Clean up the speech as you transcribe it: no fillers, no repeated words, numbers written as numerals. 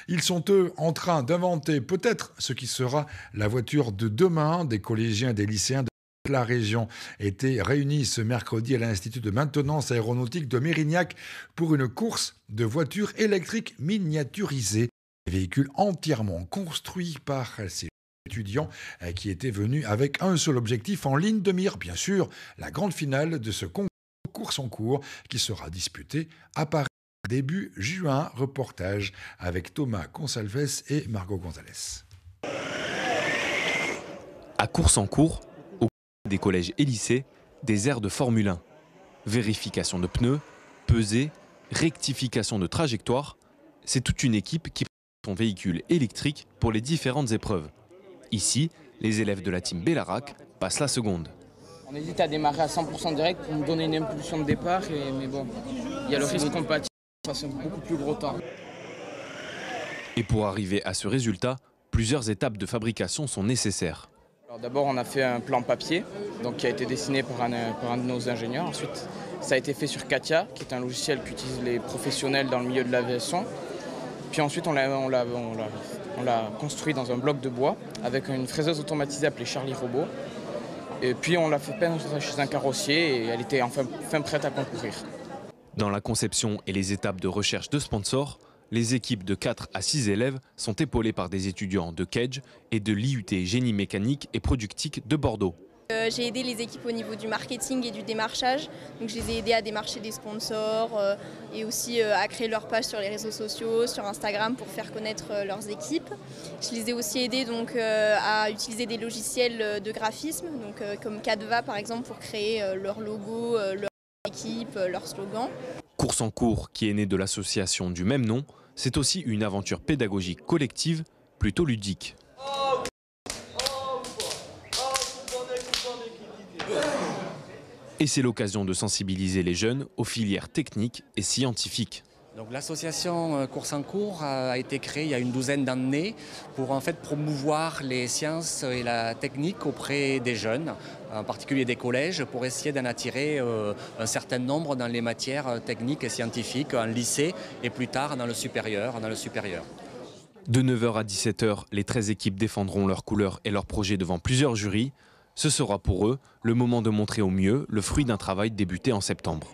Ils sont eux en train d'inventer peut-être ce qui sera la voiture de demain. Des collégiens et des lycéens de la région étaient réunis ce mercredi à l'Institut de maintenance aéronautique de Mérignac pour une course de voitures électriques miniaturisées. Des véhicules entièrement construits par ces étudiants qui étaient venus avec un seul objectif en ligne de mire, bien sûr, la grande finale de ce concours course en cours qui sera disputé à Paris début juin. Reportage avec Thomas Consalves et Margot Gonzalez. À course en cours, au des collèges et lycées, des aires de Formule 1. Vérification de pneus, pesée, rectification de trajectoire, c'est toute une équipe qui prend son véhicule électrique pour les différentes épreuves. Ici, les élèves de la team Bellarac passent la seconde. On hésite à démarrer à 100% direct pour nous donner une impulsion de départ, mais bon, il y a le risque compatible, ça c'est beaucoup plus gros temps. Et pour arriver à ce résultat, plusieurs étapes de fabrication sont nécessaires. D'abord, on a fait un plan papier donc, qui a été dessiné par un de nos ingénieurs. Ensuite, ça a été fait sur Katia, qui est un logiciel qu'utilisent les professionnels dans le milieu de l'aviation. Puis ensuite, on l'a construit dans un bloc de bois avec une fraiseuse automatisée appelée Charlie Robot. Et puis on l'a fait peindre chez un carrossier et elle était enfin prête à concourir. Dans la conception et les étapes de recherche de sponsors, les équipes de 4 à 6 élèves sont épaulées par des étudiants de Cage et de l'IUT Génie mécanique et productique de Bordeaux. J'ai aidé les équipes au niveau du marketing et du démarchage. Donc je les ai aidés à démarcher des sponsors et aussi à créer leur page sur les réseaux sociaux, sur Instagram pour faire connaître leurs équipes. Je les ai aussi aidés donc, à utiliser des logiciels de graphisme, donc, comme Canva par exemple pour créer leur logo, leur équipe, leur slogan. Course en cours, qui est née de l'association du même nom, c'est aussi une aventure pédagogique collective plutôt ludique. Et c'est l'occasion de sensibiliser les jeunes aux filières techniques et scientifiques. L'association Course en cours a été créée il y a une douzaine d'années pour en fait promouvoir les sciences et la technique auprès des jeunes, en particulier des collèges, pour essayer d'en attirer un certain nombre dans les matières techniques et scientifiques, en lycée et plus tard dans le supérieur. De 9h à 17h, les 13 équipes défendront leurs couleurs et leurs projets devant plusieurs jurys. Ce sera pour eux le moment de montrer au mieux le fruit d'un travail débuté en septembre.